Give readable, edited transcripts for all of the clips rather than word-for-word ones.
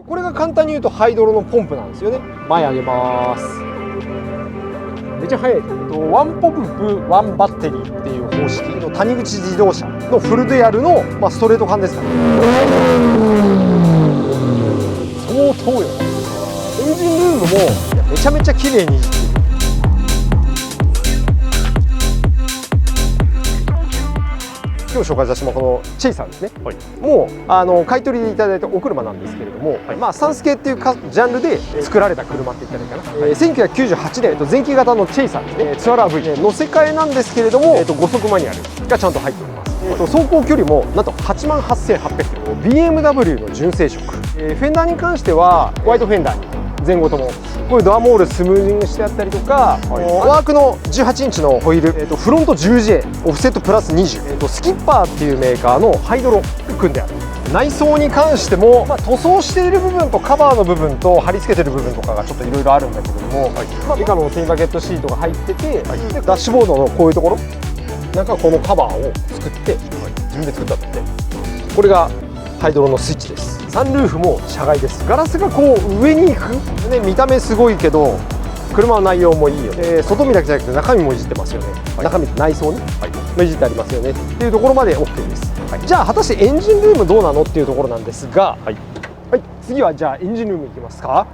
これが簡単に言うとハイドロのポンプなんですよね。前上げます。めっちゃ速い。ワンポンプワンバッテリーっていう方式の谷口自動車のフルデュアルの、ストレート缶ですからね。相当よ。エンジンルームもめちゃめちゃ綺麗にいじってる。今日紹介させてもらうこのチェイサーですね、もう買い取りでいただいたお車なんですけれども、スタンス系っていうジャンルで作られた車って言ったらいいかな、1998年前期型のチェイサーですね、ツアラー V 乗せ替えなんですけれども、5速マニュアルがちゃんと入っております。走行距離もなんと88,800キロ、 BMW の純正色、フェンダーに関してはホワイトフェンダーに前後ともこういうドアモールスムージングしてあったりとか、ワークの18インチのホイール、フロント 10J オフセットプラス20、スキッパーっていうメーカーのハイドロ組んである。内装に関しても、塗装している部分とカバーの部分と貼り付けてる部分とかがちょっといろいろあるんだけども、以下のセミバケットシートが入ってて、でダッシュボードのこういうところなんかこのカバーを作って、自分で作ったってこれがハイドロのスイッチです。サンルーフも車外です。ガラスがこう上に行く、ね、見た目すごいけど車の内容もいいよ、外見だけじゃなくて中身もいじってますよね、中身内装ね、いじってありますよねっていうところまで OK です。じゃあ果たしてエンジンルームどうなのっていうところなんですが、次はじゃあエンジンルームいきますか。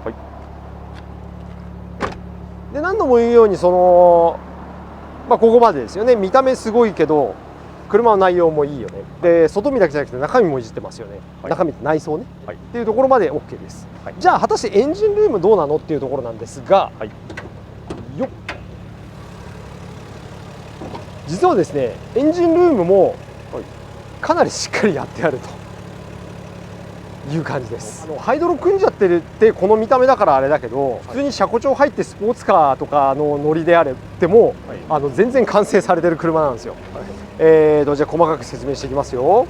で何度も言うようにここまでですよね。見た目すごいけど車の内容もいいよね。で外見だけじゃなくて中身もいじってますよね、中身内装ね、っていうところまで OK です。じゃあ果たしてエンジンルームどうなのっていうところなんですが、よっ、実はですねエンジンルームもかなりしっかりやってあるという感じです。ハイドロ組んじゃってるってこの見た目だからあれだけど、普通に車庫帳入ってスポーツカーとかの乗りであれでも、全然完成されてる車なんですよ。じゃあ細かく説明していきますよ。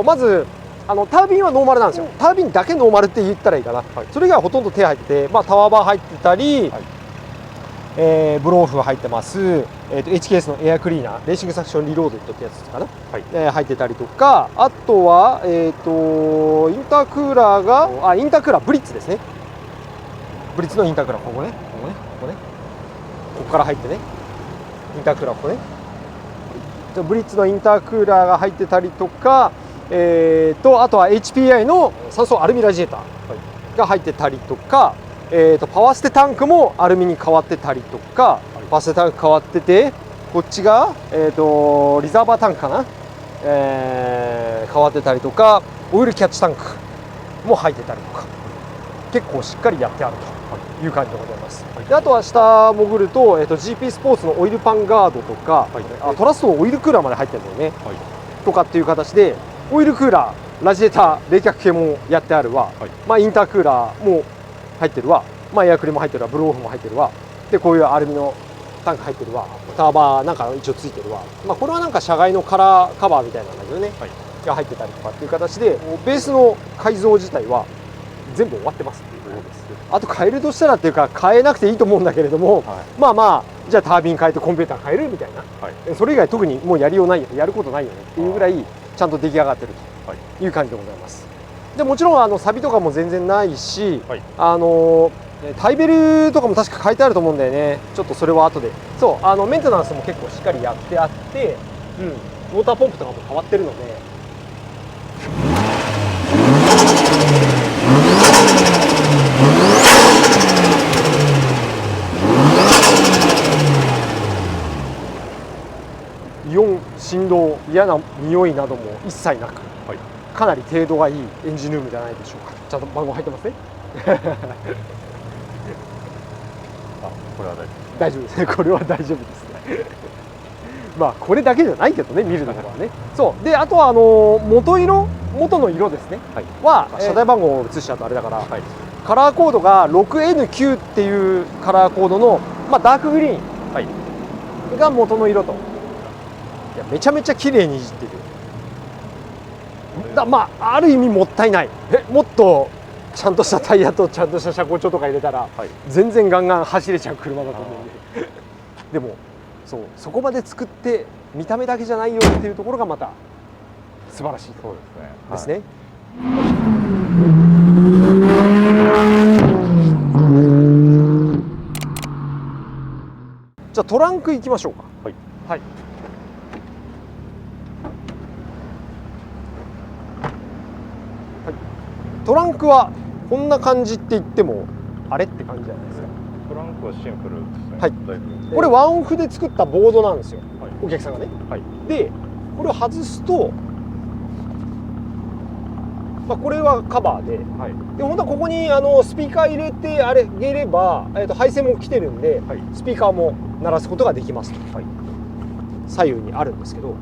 まずタービンはノーマルなんですよ。タービンだけノーマルって言ったらいいかな。それ以外はほとんど手入ってて、タワーバー入ってたり、ブローオフが入ってます。HKS のエアクリーナー、レーシングサクションリロードってやつかな、入ってたりとか、あとはインタークーラーがインタークーラーブリッツですね。ブリッツのインタークーラーここね、ここから入ってね、インタークーラーここね。ブリッツのインタークーラーが入ってたりとか、あとは HPI の酸素アルミラジエーターが入ってたりとか、パワーステタンクもアルミに変わってたりとか、パワーステタンク変わってて、こっちが、リザーバータンクかな、変わってたりとか、オイルキャッチタンクも入ってたりとか、結構しっかりやってあるという感じでございます。であとは下潜ると、GP スポーツのオイルパンガードとか、トラストのオイルクーラーまで入ってるんだよね、とかっていう形でオイルクーラー、ラジエーター、冷却系もやってあるわ、インタークーラーも入ってるわ、エアクリも入ってるわ、ブローオフも入ってるわ、でこういうアルミのタンク入ってるわ、ターバーなんか一応ついてるわ、これはなんか車外のカラーカバーみたいなんだけどね、が入ってたりとかっていう形で、ベースの改造自体は全部終わってますっていうことです。あと変えるとしたらっていうか変えなくていいと思うんだけれども、じゃあタービン変えてコンピューター変えるみたいな、それ以外特にもうやりようないよね、やることないよねっていうぐらいちゃんと出来上がってるという感じでございます。でもちろんサビとかも全然ないし、タイベルとかも確か書いてあると思うんだよね。ちょっとそれは後で。そうメンテナンスも結構しっかりやってあって、ウォーターポンプとかも変わってるので。異音、振動、嫌な匂いなども一切なく、かなり程度がいいエンジンルームじゃないでしょうか。ちゃんと番号入ってますね。これは大丈夫ですね。これは大丈夫ですね。これだけじゃないけどね、見るところはね。そうで、あとは元の色ですね、は車台番号を移しちゃうとあれだから、カラーコードが 6N9 っていうカラーコードの、ダークグリーンが元の色と。いやめちゃめちゃ綺麗にいじってる。ある意味もったいない。もっとちゃんとしたタイヤとちゃんとした車高調とか入れたら、全然ガンガン走れちゃう車だと思うんででもそこまで作って見た目だけじゃないよっていうところがまた素晴らしいですね。じゃあトランク行きましょうか。はい。はい。トランクはこんな感じって言ってもあれって感じじゃないですか。トランクはシンプルですね。はいだいぶ。これワンオフで作ったボードなんですよ、はい。お客さんがね。はい。でこれを外すと、これはカバーで、はい。で本当はここにスピーカー入れてあげれば、配線も来てるんで、はい。スピーカーも鳴らすことができますと、はい。左右にあるんですけど、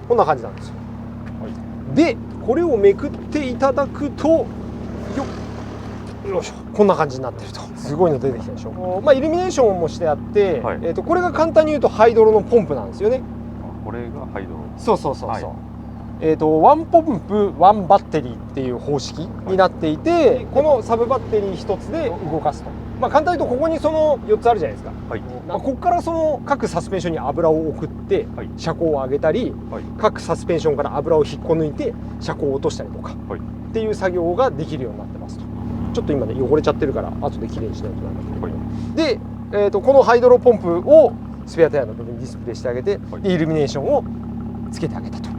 こんな感じなんですよ。はい。でこれをめくっていただくと、よいしょ、こんな感じになってると。すごいの出てきたでしょ。イルミネーションもしてあって、はい、これが簡単に言うとハイドロのポンプなんですよね。これがハイドロ。そうそうそうそう。はい、ワンポンプワンバッテリーっていう方式になっていて、このサブバッテリー1つで動かすと。簡単に言うとここにその4つあるじゃないですか。はい。ここからその各サスペンションに油を送って、はい、車高を上げたり、はい、各サスペンションから油を引っこ抜いて車高を落としたりとか、はい、っていう作業ができるようになってますと。ちょっと今ね汚れちゃってるから後できれいにしないとなんだけど、はい、で、このハイドロポンプをスペアタイヤの部分にディスプレイしてあげて、はい、でイルミネーションをつけてあげたと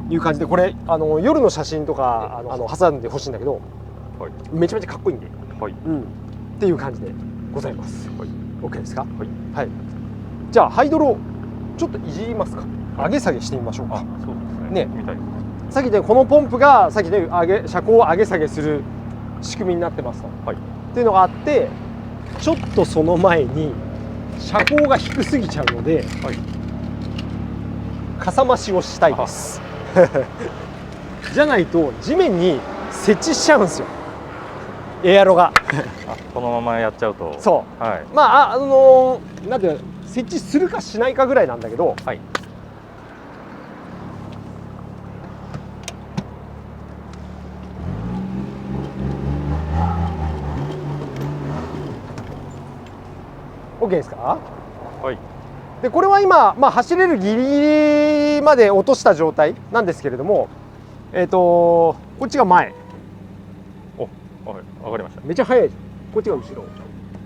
いう感じで、これ夜の写真とか挟んでほしいんだけど、はい、めちゃめちゃかっこいいんで、はい、っていう感じでございます。はい、OK ですか？はい、はい、じゃあハイドロちょっといじりますか。上げ下げしてみましょうか。そうですね。ね、さっきねこのポンプがさっきね車高を上げ下げする仕組みになってますと、はい、っていうのがあって、ちょっとその前に車高が低すぎちゃうので、はい、かさ増しをしたいです。じゃないと地面に設置しちゃうんですよ、エアロが。このままやっちゃうと、そう、はい、なんていうの、設置するかしないかぐらいなんだけど、はい、OK ですか？はい。でこれは今、走れるギリギリまで落とした状態なんですけれども、こっちが前。お、はい、わかりました。めっちゃ速いじゃん。こっちが後ろ、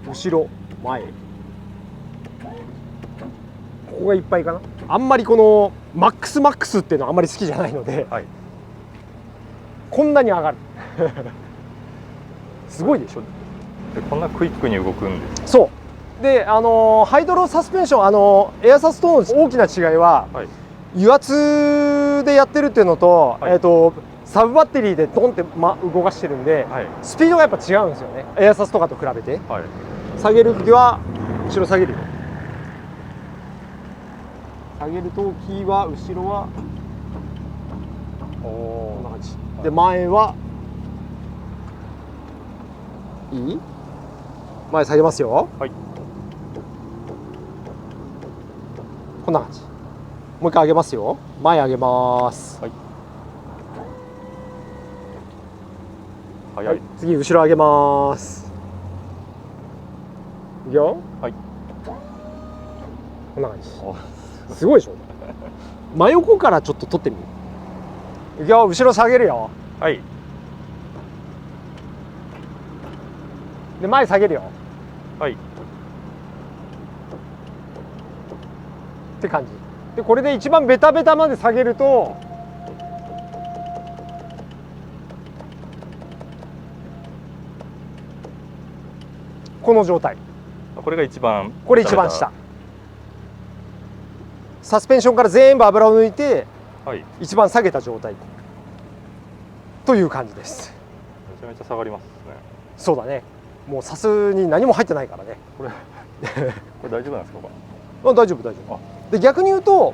後ろ、前。ここがいっぱいかな。あんまりこのマックスっていうのはあんまり好きじゃないので、はい、こんなに上がる。すごいでしょ。でこんなクイックに動くんです。そう。でハイドロサスペンションエアサスとの大きな違いは、はい、油圧でやってるっていうのと、はい、サブバッテリーでドンって、動かしてるんで、はい、スピードがやっぱ違うんですよね、エアサスとかと比べて。はい、下げる時は後ろ下げるよ。下げる時は後ろはこんな感じで、前はいい？前下げますよ。はい、こんな感じ。もう一回上げますよ。前上げます。はい。早い。はい、次後ろ上げます。いくよ。はい。こんな感じ。すごいでしょ。真横からちょっと撮ってみる。いくよ。後ろ下げるよ。はい。で前下げるよ。はい。って感じで、これで一番ベタベタまで下げるとこの状態。これが一番、これ一番下。サスペンションから全部油を抜いて、はい、一番下げた状態という感じです。めちゃめちゃ下がりますね。そうだね。もうさすに何も入ってないからね。これこれ大丈夫なんですか？大丈夫大丈夫。で逆に言うと、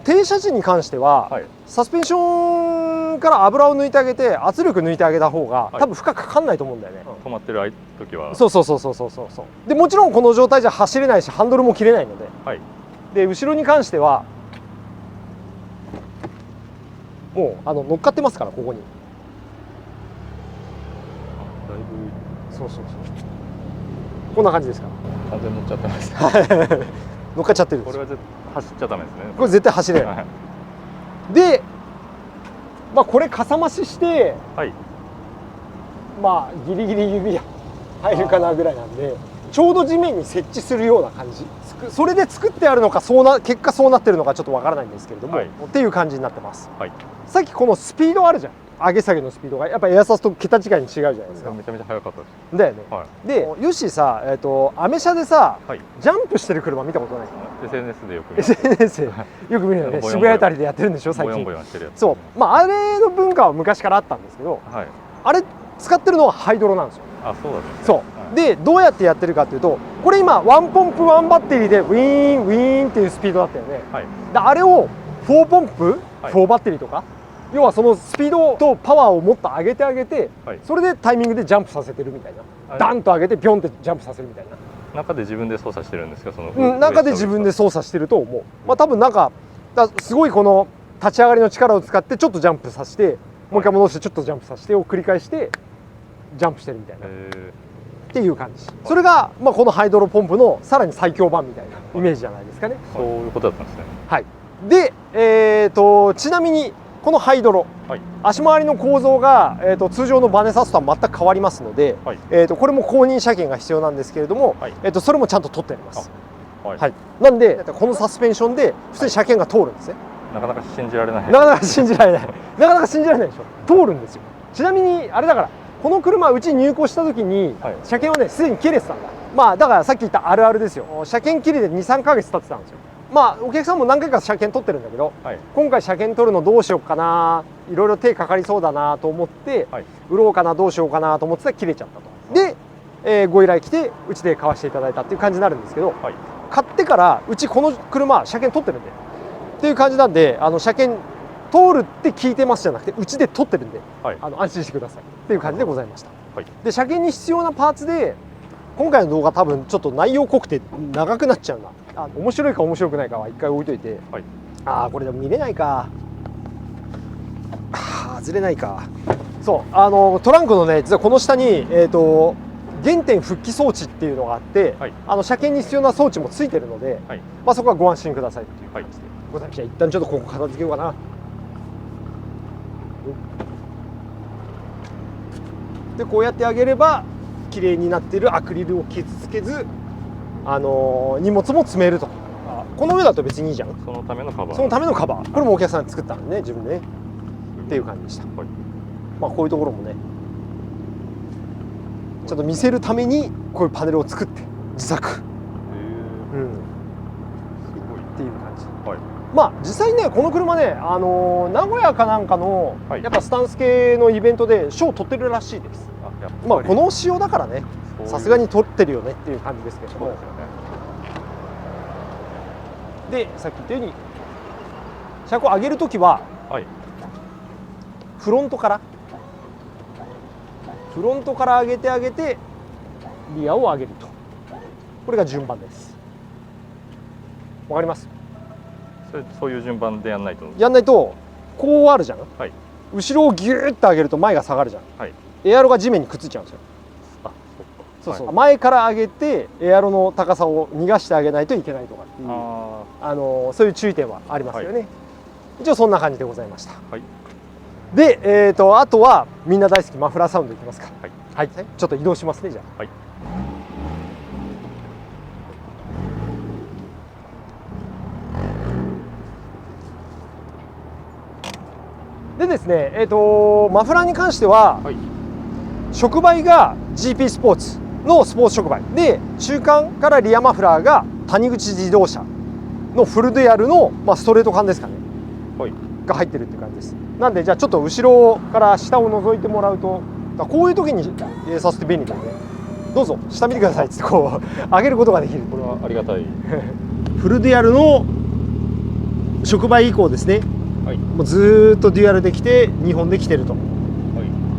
停車時に関しては、はい、サスペンションから油を抜いてあげて圧力抜いてあげた方が、はい、多分負荷かかんないと思うんだよね。止まってる時は。そうでもちろんこの状態じゃ走れないしハンドルも切れないので、はい、で後ろに関してはもう乗っかってますから、ここに。だいぶ。そうこんな感じですから。完全に乗っちゃってます。乗っかっちゃってるんです。これは走っちゃダメですね。これ絶対走れない。で、これかさ増しして、はい、まあギリギリ指入るかなぐらいなんで、ちょうど地面に設置するような感じ、それで作ってあるのか結果そうなってるのかちょっとわからないんですけれども、はい、っていう感じになってます、はい、さっきこのスピードあるじゃん、上げ下げのスピードがやっぱエアサスと桁違いに違うじゃないですか。めちゃめちゃ速かったです。だよね、はい、でヨッシーさ、アメ車でさ、はい、ジャンプしてる車見たことない？ SNS でよく見ます。 SNS でよく見るよね。渋谷あたりでやってるんでしょ最近。ボヨンボヨンしてるやつ。そう、まああれの文化は昔からあったんですけど、はい、あれ使ってるのはハイドロなんですよ。あ、そうだね。そう、はい、でどうやってやってるかっていうと、これ今ワンポンプワンバッテリーでウィーンウィーンっていうスピードだったよね、はい、であれを4ポンプ、はい、4バッテリーとか、要はそのスピードとパワーをもっと上げてあげて、はい、それでタイミングでジャンプさせてるみたいな、ダンと上げてビョンってジャンプさせるみたいな。中で自分で操作してるんですか？その中で自分で操作してると思う。まあ多分なんかすごいこの立ち上がりの力を使ってちょっとジャンプさせて、もう一回戻してちょっとジャンプさせてを繰り返してジャンプしてるみたいなっていう感じ。それがまあこのハイドロポンプのさらに最強版みたいなイメージじゃないですかね。そういうことだったんですね。はい。で、ちなみにこのハイドロ、はい、足回りの構造が、通常のバネサスとは全く変わりますので、はい、これも公認車検が必要なんですけれども、はい、それもちゃんと取ってあります。はいはい、なんでこのサスペンションで普通に車検が通るんですね。なかなか信じられない。なかなか信じられない。なかなか信じられないでしょ。通るんですよ。ちなみにあれだから、この車うち入庫した時に、はい、車検はねすでに切れてたんだ。まあだからさっき言ったあるあるですよ。車検切れで2、3ヶ月経ってたんですよ。まあお客さんも何回か車検取ってるんだけど、はい、今回車検取るのどうしようかな、いろいろ手かかりそうだなと思って、はい、売ろうかなどうしようかなと思ってたら切れちゃったと。で、ご依頼来てうちで買わせていただいたっていう感じになるんですけど、はい、買ってからうちこの車車検取ってるんでっていう感じなんで、車検通るって聞いてますじゃなくてうちで取ってるんで、はい、安心してくださいっていう感じでございました。はい、で車検に必要なパーツで今回の動画多分ちょっと内容濃くて長くなっちゃうな。面白いか面白くないかは一回置いといて、はい、これでも見れないか、外れないか。そうトランクのね実はこの下に、原点復帰装置っていうのがあって、はい、車検に必要な装置もついてるので、はい、まあそこはご安心くださいっていう感じでございます。じゃあ一旦ちょっとここ片付けようかな。でこうやってあげれば綺麗になっているアクリルを傷つけず、荷物も積めると。この上だと別にいいじゃん。そのためのカバー。そのためのカバー。これもお客さん作ったのね、自分でね。っていう感じでした。はい、まあこういうところもね、ちょっと見せるためにこういうパネルを作って自作。すごい。っていう感じ。はい、まあ実際ねこの車ね、名古屋かなんかの、はい、やっぱスタンス系のイベントで賞を取ってるらしいです。まあこの仕様だからね、さすがに取ってるよねっていう感じですけども。でさっき言ったように車高を上げるときは、はい、フロントから上げてリアを上げると、これが順番です。わかります？そういう順番でやんないとこうあるじゃん、はい、後ろをギューッと上げると前が下がるじゃん、はい、エアロが地面にくっついちゃうんですよ。そうそう、はい、前から上げてエアロの高さを逃がしてあげないといけないとかっていう、そういう注意点はありますよね。はい、一応そんな感じでございました。はい、で、あとはみんな大好きマフラーサウンドいきますか。はい、はい、ちょっと移動しますねじゃあ。はい、でですね、マフラーに関しては、はい、触媒が GP スポーツのスポーツ触媒で、中間からリアマフラーが谷口自動車のフルデュアルの、ストレート管ですかね、はい、が入ってるっていう感じです。なんでじゃあちょっと後ろから下を覗いてもらうと、こういう時に入れさせて便利だよね。どうぞ下見てくださいってこう上げることができる。これはありがたい。フルデュアルの触媒以降ですね、はい、もうずっとデュアルできて2本できてると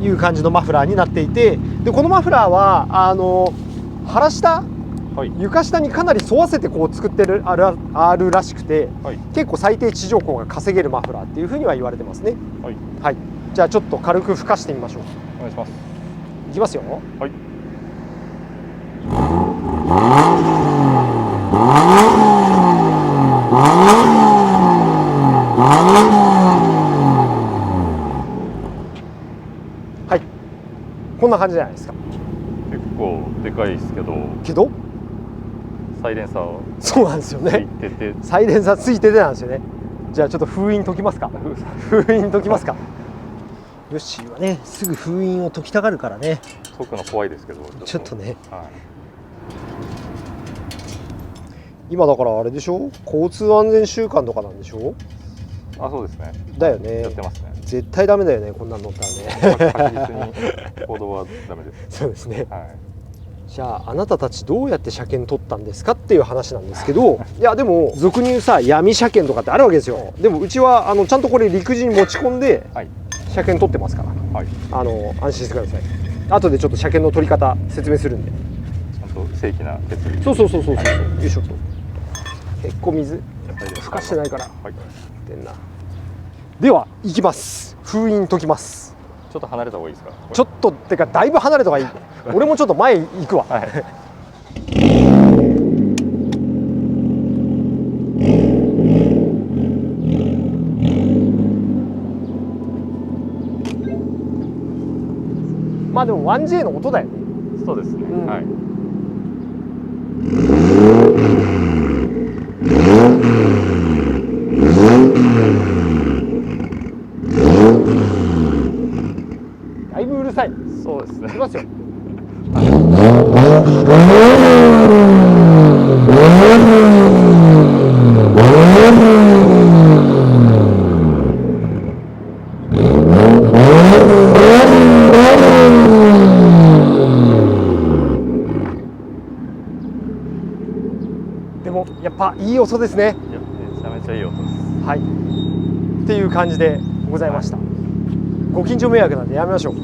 いう感じのマフラーになっていて、でこのマフラーは腹下、はい、床下にかなり沿わせてこう作ってるあるらしくて、はい、結構最低地上高が稼げるマフラーっていうふうには言われてますね。はい、はい、じゃあちょっと軽く吹かしてみましょう。お願いします。いきますよ。はい、こんな感じじゃないですか。結構でかいですけど、けどサイレンサーをそうなんですよついね。てて、サイレンサーついててなんですよね。じゃあちょっと封印解きますか。封印解きますか。ヨッシーはねすぐ封印を解きたがるからね。解くの怖いですけど、ちょっとね、はい、今だからあれでしょ、交通安全週間とかなんでしょ。あ、そうですね。だよねやってますね。絶対ダメだよね、こんなん乗ったらね。確実に行動はダメです。そうですね。はい。じゃああなたたちどうやって車検取ったんですかっていう話なんですけど、いやでも俗に言うさ闇車検とかってあるわけですよ。でもうちはちゃんとこれ陸自に持ち込んではい。車検取ってますから、はい。安心してください。後でちょっと車検の取り方説明するんで。ちゃんと正規な設備。そう、よいしょと。結構水ふかしてないからはい。出んな。では行きます。封印解きます。ちょっと離れた方がいいですか。ちょっとってかだいぶ離れた方がいい。俺もちょっと前行くわ。はい。まあでも 1J の音だよね。そうですね。うんはい。だいぶうるさい。そうですね。いきますよ。でもやっぱいい音ですね。いや、めちゃめちゃいい音です。はい。っていう感じでございました。ご近所迷惑なんでやめましょう。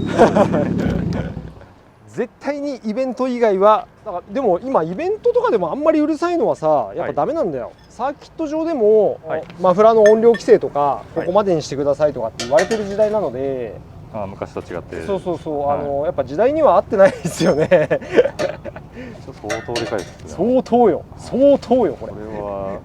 絶対にイベント以外はだからでも今イベントとかでもあんまりうるさいのはさやっぱダメなんだよ。サーキット上でも、はい、マフラーの音量規制とか、はい、ここまでにしてくださいとかって言われてる時代なので、昔と違って。そう、はい、やっぱ時代には合ってないですよね。相当でかいですね。相当よこれ。これは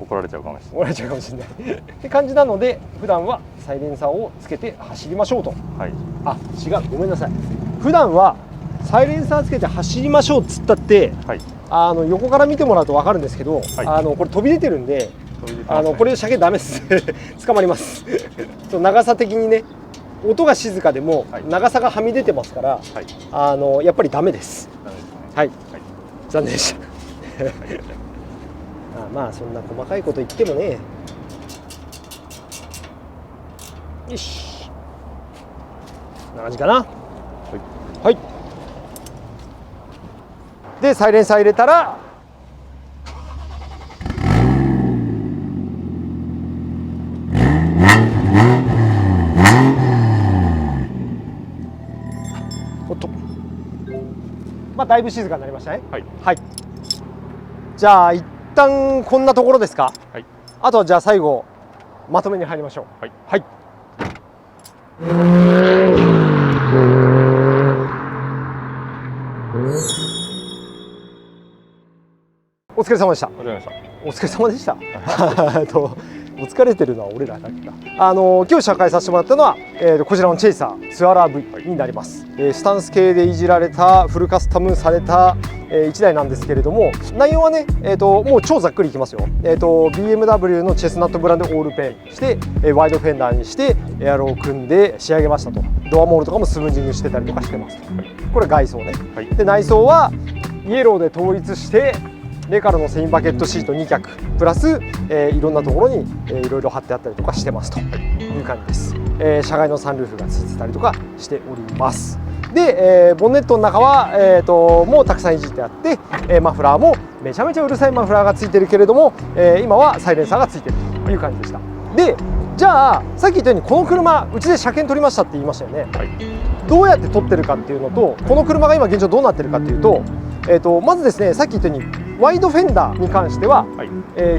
怒られちゃうかもしれない。怒られちゃうかもしれないって感じなので、普段はサイレンサーをつけて走りましょうと。はい。あ、違う、ごめんなさい。普段はサイレンサーつけて走りましょうっつったって、はい、横から見てもらうと分かるんですけど、はい、これ飛び出てるんで、ね、これ車検ダメです捕まります長さ的にね、音が静かでも長さがはみ出てますから、はい、やっぱりダメです。ダメですね。はい、はい、残念でしたまあそんな細かいこと言ってもね。よし、こんな感じかな。はい、はい、でサイレンサー入れたらおっと、まあだいぶ静かになりましたね。はい、はい、じゃあ一旦こんなところですか。はい、あとはじゃあ最後まとめに入りましょう。はい、はい、お疲れ様でした。わかりました。お疲れ様でした。お疲れてるのは俺らだけだ。今日紹介させてもらったのは、こちらのチェイサーツアラー V になります。スタンス系でいじられたフルカスタムされた、1台なんですけれども、内容はね、もう超ざっくりいきますよ。BMW のチェスナットブランドオールペンして、ワイドフェンダーにしてエアロを組んで仕上げましたと。ドアモールとかもスムージングしてたりとかしてますと。これ外装ね。で内装はイエローで統一してレカロのセインバケットシート2脚プラス、いろんなところに、いろいろ貼ってあったりとかしてますという感じです。車外のサンルーフがついてたりとかしております。で、ボンネットの中は、もうたくさんいじってあって、マフラーもめちゃめちゃうるさいマフラーがついてるけれども、今はサイレンサーがついてるという感じでした。で、じゃあさっき言ったようにこの車うちで車検取りましたって言いましたよね。はい、どうやって取ってるかっていうのと、この車が今現状どうなってるかっていうと、まずですね、さっき言ったようにワイドフェンダーに関しては、はい、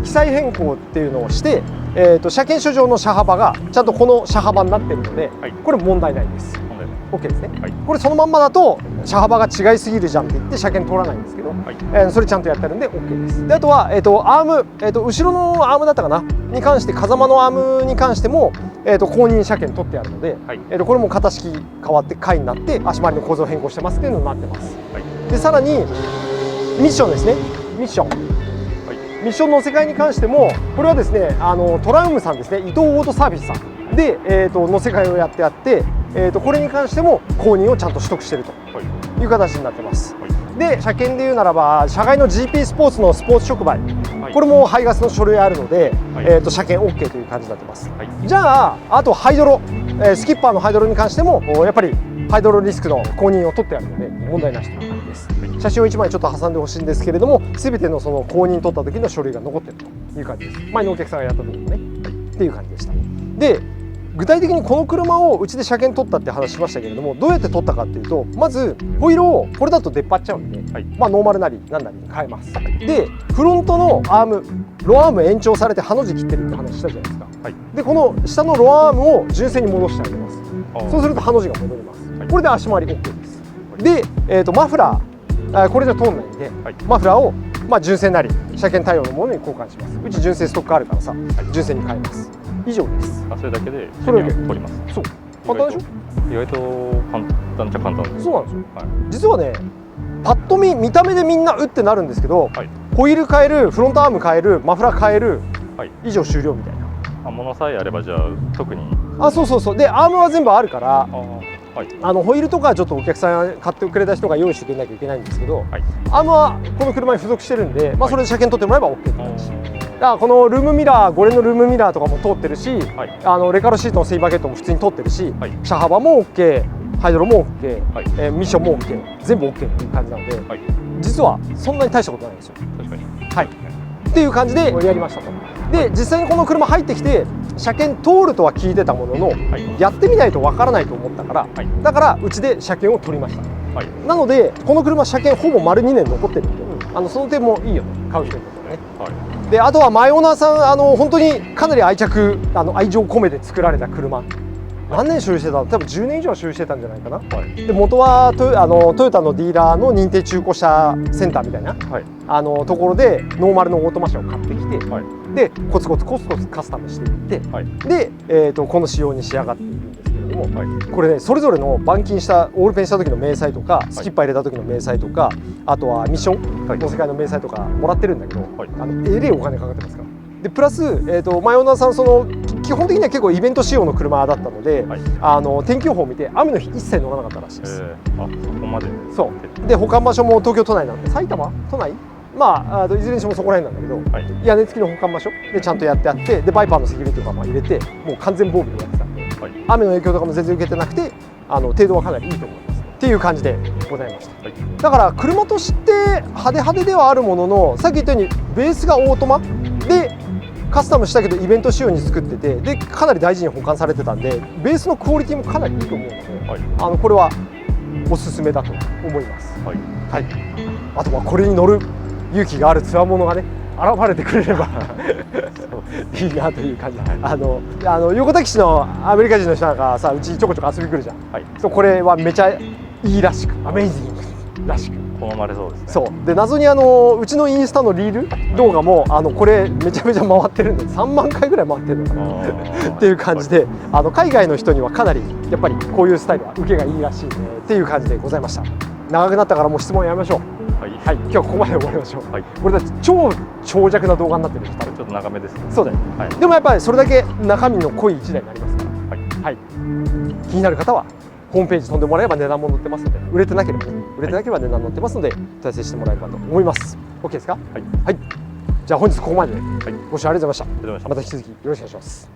記載変更っていうのをして、車検証上の車幅がちゃんとこの車幅になってるので、はい、これ問題ないです。OK ですね。はい、これそのまんまだと車幅が違いすぎるじゃんって言って車検通らないんですけど、はい、それちゃんとやってるんで OK です。であとは、アーム、後ろのアームだったかなに関して、風間のアームに関しても、公認車検取ってあるので、はいこれも型式変わって貝になって足回りの構造変更してますっていうのになってます。はいでさらにミッションですね。ミッション、ミッションの世界に関してもこれはですねトラウムさんですね、伊藤オートサービスさんで、の世界をやってあって、これに関しても公認をちゃんと取得しているという形になってます。で車検でいうならば社外の GP スポーツのスポーツ触媒、これも排ガスの書類あるので、車検 OK という感じになってます。じゃああとハイドロ、スキッパーのハイドロに関してもやっぱりハイドロリスクの公認を取ってあるので問題なしという感じです。写真を1枚ちょっと挟んでほしいんですけれども、全てのその公認取った時の書類が残っているという感じです。前のお客さんがやった時のね、っていう感じでした。で具体的にこの車をうちで車検取ったって話しましたけれども、どうやって取ったかっていうと、まずホイールをこれだと出っ張っちゃうんで、まあノーマルなり何なりに変えます。でフロントのアーム、ロアーム延長されてハの字切ってるって話したじゃないですか。でこの下のロアームを純正に戻してあげます。そうするとハの字が戻ります。これで足回り OK です。で、マフラー、これじゃ通んないんで、マフラーをまあ純正なり車検対応のものに交換します。うち純正ストックあるからさ、純正に変えます。以上です。それだけでそれだけ取ります。そう簡単でしょ。意外と簡単っちゃ簡単です。そうなんですよ、実はねパッと見た目でみんなうってなるんですけど、ホイール変える、フロントアーム変える、マフラー変える、以上終了みたいな。ものさえあればじゃあ特に。そうでアームは全部あるから、ホイールとかはちょっとお客さん買ってくれた人が用意してくれなきゃいけないんですけど、アームはこの車に付属してるんで、まあそれで車検取ってもらえば OK って感じ。だからこのルームミラー、5連のルームミラーとかも通ってるし、レカロシートのセイバーゲットも普通に通ってるし、車幅も OK、ハイドロも OK、ミッションも OK、全部 OK っていう感じなので、実はそんなに大したことないんですよ。っていう感じでやりましたと。で実際にこの車入ってきて車検通るとは聞いてたものの、やってみないとわからないと思ったから、だからうちで車検を取りました。なのでこの車車検ほぼ丸2年残ってるんで、その点もいいよね、買う人にとってはね。であとは前オーナーさん本当にかなり愛情込めて作られた車、何年所有してたの、多分10年以上は所有してたんじゃないかな。で元はトヨタのディーラーの認定中古車センターみたいな、ところでノーマルのオートマ車を買ってきて、でコツコツカスタムしていって、で、この仕様に仕上がっているんですけれども、これねそれぞれの板金したオールペンした時の明細とか、スキッパー入れた時の明細とか、あとはミッションの世界の明細とかもらってるんだけど、えれえお金かかってますから。でプラス、前オーナーさん基本的には結構イベント仕様の車だったので、天気予報を見て雨の日一切乗らなかったらしいです。そこまで。そうで保管場所も東京都内なんで、埼玉都内、まあいずれにしてもそこら辺なんだけど、屋根付きの保管場所でちゃんとやってあって、でバイパーのセキュリティとかも入れて、もう完全防備でやってたんで、雨の影響とかも全然受けてなくて、程度はかなりいいと思いますっていう感じでございました。だから車として派手派手ではあるものの、さっき言ったようにベースがオートマでカスタムしたけどイベント仕様に作ってて、でかなり大事に保管されてたんで、ベースのクオリティもかなりいいと思うので、これはおすすめだと思います。あとはこれに乗る勇気があるつわものがね現れてくれればいいなという感じ。横田基地のアメリカ人の人なんかさ、うちちょこちょこ遊び来るじゃん。そうこれはめちゃいいらしく、アメイジングらしく好まれそうですね。そうで謎にうちのインスタのリール動画もこれめちゃめちゃ回ってるんで、3万回ぐらい回ってるのかなっていう感じで、海外の人にはかなりやっぱりこういうスタイルは受けがいいらしいねっていう感じでございました。長くなったからもう質問やめましょう。今日はここまで終わりましょう。これだって超長尺な動画になってる。ちょっと長めですね。そうだよ、でもやっぱりそれだけ中身の濃い1台になりますから、気になる方はホームページ飛んでもらえば値段も載ってますので、売れてなければ値段載ってますので問い合わせしてもらえればと思います。 OK ですか。じゃあ本日ここまでで、ご視聴ありがとうございました。また引き続きよろしくお願いします。